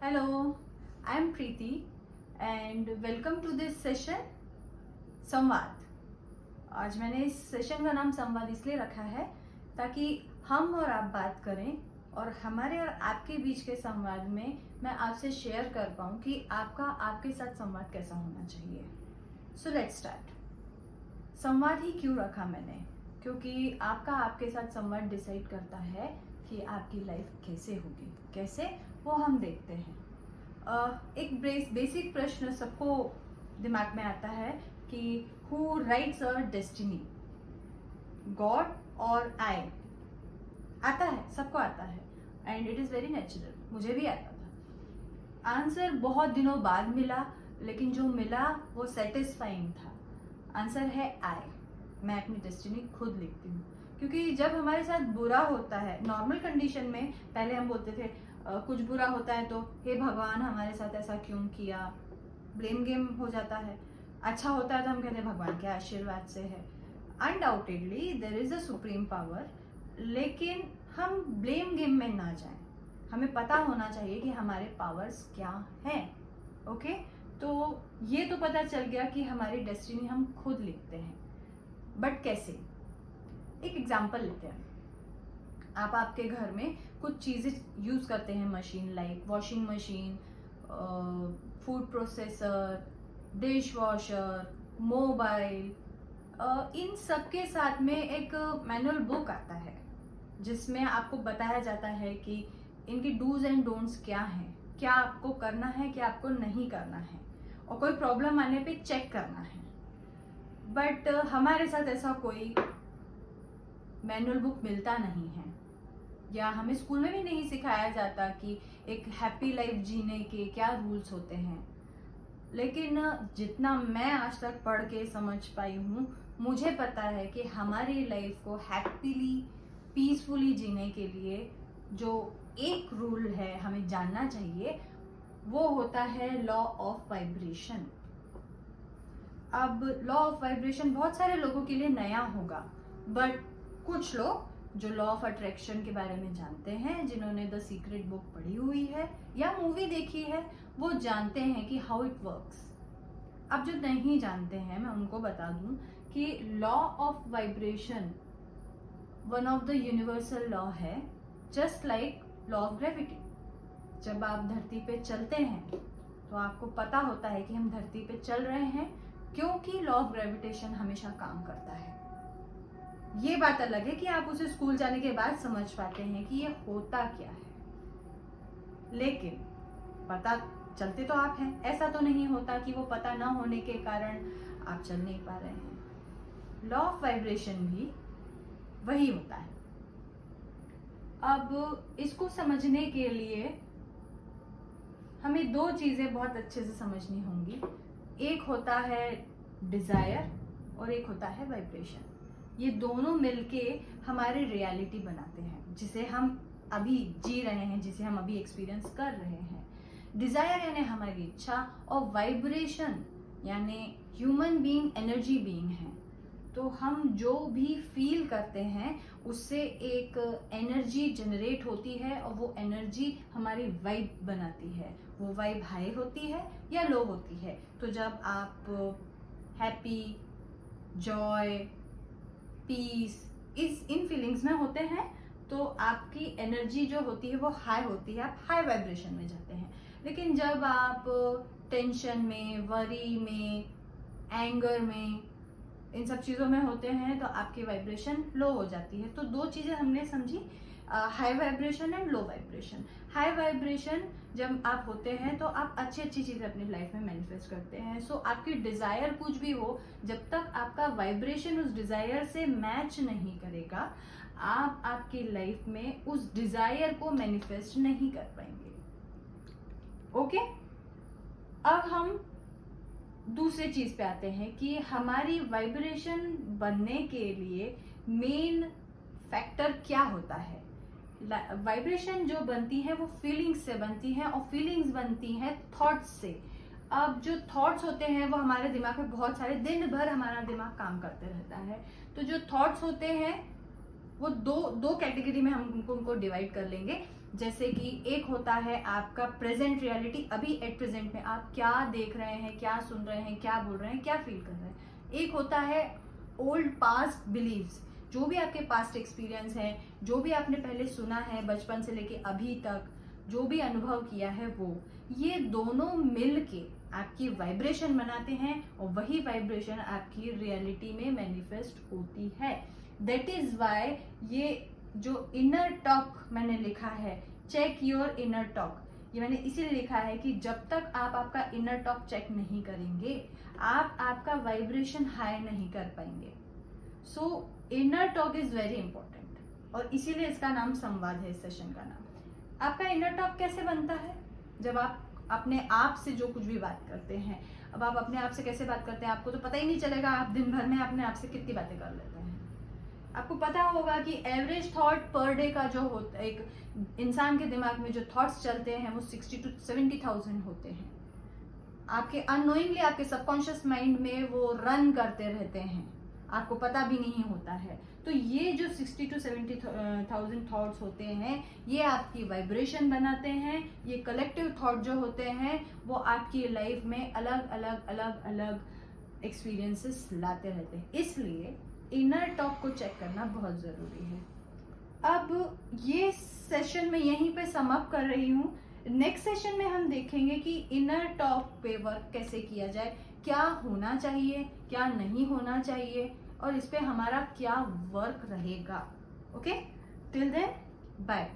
Hello, I am Preeti and welcome to this session संवाद। आज मैंने इस सेशन का नाम संवाद इसलिए रखा है ताकि हम और आप बात करें और हमारे और आपके बीच के संवाद में मैं आपसे शेयर कर पाऊँ कि आपका आपके साथ संवाद कैसा होना चाहिए। So let's start. संवाद ही क्यों रखा मैंने? क्योंकि आपका आपके साथ संवाद डिसाइड करता है कि आपकी लाइफ कैसे होगी। कैसे वो हम देखते हैं। एक बेसिक प्रश्न सबको दिमाग में आता है कि who rights our destiny, God और आई? आता है, सबको आता है and it is very natural. मुझे भी आता था। आंसर बहुत दिनों बाद मिला, लेकिन जो मिला वो सेटिस्फाइंग था। आंसर है आई। मैं अपनी डेस्टिनी खुद लिखती हूँ। क्योंकि जब हमारे साथ बुरा होता है, नॉर्मल कंडीशन में पहले हम बोलते थे कुछ बुरा होता है तो हे भगवान हमारे साथ ऐसा क्यों किया, ब्लेम गेम हो जाता है। अच्छा होता है तो हम कहते हैं भगवान के आशीर्वाद से है। Undoubtedly there is a supreme power, लेकिन हम ब्लेम गेम में ना जाएं। हमें पता होना चाहिए कि हमारे पावर्स क्या हैं। ओके, तो ये तो पता चल गया कि हमारी डेस्टिनी हम खुद लिखते हैं। बट कैसे? एक एग्जाम्पल लेते हैं। आप आपके घर में कुछ चीज़ें यूज़ करते हैं, machine like washing machine, food processor, dish washer, mobile. इन सब के साथ में एक मैनुअल बुक आता है जिसमें आपको बताया जाता है कि इनकी डूज एंड डोंट्स क्या हैं, क्या आपको करना है, क्या आपको नहीं करना है, और कोई प्रॉब्लम आने पे चेक करना है। बट हमारे साथ ऐसा कोई मैनुअल बुक मिलता नहीं है, या हमें स्कूल में भी नहीं सिखाया जाता कि एक हैप्पी लाइफ जीने के क्या रूल्स होते हैं। लेकिन जितना मैं आज तक पढ़ के समझ पाई हूँ, मुझे पता है कि हमारी लाइफ को हैप्पीली पीसफुली जीने के लिए जो एक रूल है हमें जानना चाहिए, वो होता है लॉ ऑफ वाइब्रेशन। अब लॉ ऑफ वाइब्रेशन बहुत सारे लोगों के लिए नया होगा, बट कुछ लोग जो लॉ ऑफ अट्रैक्शन के बारे में जानते हैं, जिन्होंने द सीक्रेट बुक पढ़ी हुई है या मूवी देखी है, वो जानते हैं कि हाउ इट वर्क्स। अब जो नहीं जानते हैं, मैं उनको बता दूं कि law of vibration one of the universal law है, just like law of gravity. जब आप धरती पे चलते हैं तो आपको पता होता है कि हम धरती पे चल रहे हैं क्योंकि लॉ ऑफ ग्रेविटेशन हमेशा काम करता है। ये बात अलग है कि आप उसे स्कूल जाने के बाद समझ पाते हैं कि ये होता क्या है, लेकिन पता चलते तो आप हैं। ऐसा तो नहीं होता कि वो पता ना होने के कारण आप चल नहीं पा रहे हैं। लॉ ऑफ वाइब्रेशन भी वही होता है। अब इसको समझने के लिए हमें दो चीजें बहुत अच्छे से समझनी होंगी। एक होता है डिजायर और एक होता है वाइब्रेशन। ये दोनों मिलके हमारी रियलिटी बनाते हैं, जिसे हम अभी जी रहे हैं, जिसे हम अभी एक्सपीरियंस कर रहे हैं। डिजायर यानी हमारी इच्छा, और वाइब्रेशन यानी ह्यूमन बीइंग एनर्जी बीइंग है। तो हम जो भी फील करते हैं उससे एक एनर्जी जनरेट होती है, और वो एनर्जी हमारी वाइब बनाती है। वो वाइब हाई होती है या लो होती है। तो जब आप हैप्पी, जॉय, पीस, इन फीलिंग्स में होते हैं तो आपकी एनर्जी जो होती है वो हाई होती है, आप हाई वाइब्रेशन में जाते हैं। लेकिन जब आप टेंशन में, वरी में, एंगर में, इन सब चीज़ों में होते हैं तो आपकी वाइब्रेशन लो हो जाती है। तो दो चीज़ें हमने समझी, high vibration and low vibration. High vibration जब आप होते हैं तो आप अच्छी अच्छी चीज़ें अपनी लाइफ में मैनिफेस्ट करते हैं। सो आपकी डिज़ायर कुछ भी हो, जब तक आपका वाइब्रेशन उस डिज़ायर से मैच नहीं करेगा, आप आपकी लाइफ में उस डिज़ायर को मैनिफेस्ट नहीं कर पाएंगे। ओके, अब हम दूसरे चीज पे आते हैं कि हमारी वाइब्रेशन बनने के लिए मेन फैक्टर क्या होता है। वाइब्रेशन जो बनती है वो फीलिंग्स से बनती है, और फीलिंग्स बनती हैं थॉट्स से। अब जो थॉट्स होते हैं वो हमारे दिमाग में बहुत सारे, दिन भर हमारा दिमाग काम करते रहता है। तो जो थॉट्स होते हैं वो दो कैटेगरी में हम उनको डिवाइड कर लेंगे। जैसे कि एक होता है आपका प्रेजेंट रियलिटी, अभी एट प्रेजेंट में आप क्या देख रहे हैं, क्या सुन रहे हैं, क्या बोल रहे हैं, क्या फील कर रहे हैं। एक होता है ओल्ड पास्ट बिलीव्स, जो भी आपके पास्ट एक्सपीरियंस है, जो भी आपने पहले सुना है बचपन से लेके अभी तक, जो भी अनुभव किया है वो, ये दोनों मिल के आपकी वाइब्रेशन बनाते हैं और वही वाइब्रेशन आपकी रियलिटी में मैनिफेस्ट होती है। दैट इज वाई ये जो इनर टॉक मैंने लिखा है, चेक योर इनर टॉक, ये मैंने इसीलिए लिखा है कि जब तक आप आपका इनर टॉक चेक नहीं करेंगे, आप आपका वाइब्रेशन हाई नहीं कर पाएंगे। सो inner talk is very important और इसीलिए इसका नाम संवाद है, इस सेशन का नाम। आपका इनर टॉक कैसे बनता है? जब आप अपने आप से जो कुछ भी बात करते हैं। अब आप अपने आप से कैसे बात करते हैं, आपको तो पता ही नहीं चलेगा आप दिन भर में अपने आप से कितनी बातें कर लेते हैं। आपको पता होगा कि एवरेज थॉट पर डे का जो होता है, एक इंसान के दिमाग में जो थॉट्स चलते हैं वो 60 to 70,000 होते हैं। आपके अननोइंगली आपके सबकॉन्शियस माइंड में वो रन करते रहते हैं, आपको पता भी नहीं होता है। तो ये जो 60 to 70,000 थॉट्स होते हैं, ये आपकी वाइब्रेशन बनाते हैं। ये कलेक्टिव थॉट जो होते हैं वो आपकी लाइफ में अलग अलग अलग अलग एक्सपीरियंसेस लाते रहते हैं। इसलिए इनर टॉक को चेक करना बहुत जरूरी है। अब ये सेशन में यहीं पे सम अप कर रही हूँ। नेक्स्ट सेशन में हम देखेंगे कि इनर टॉक पे वर्क कैसे किया जाए, क्या होना चाहिए, क्या नहीं होना चाहिए और इस पे हमारा क्या वर्क रहेगा। Okay, till then bye.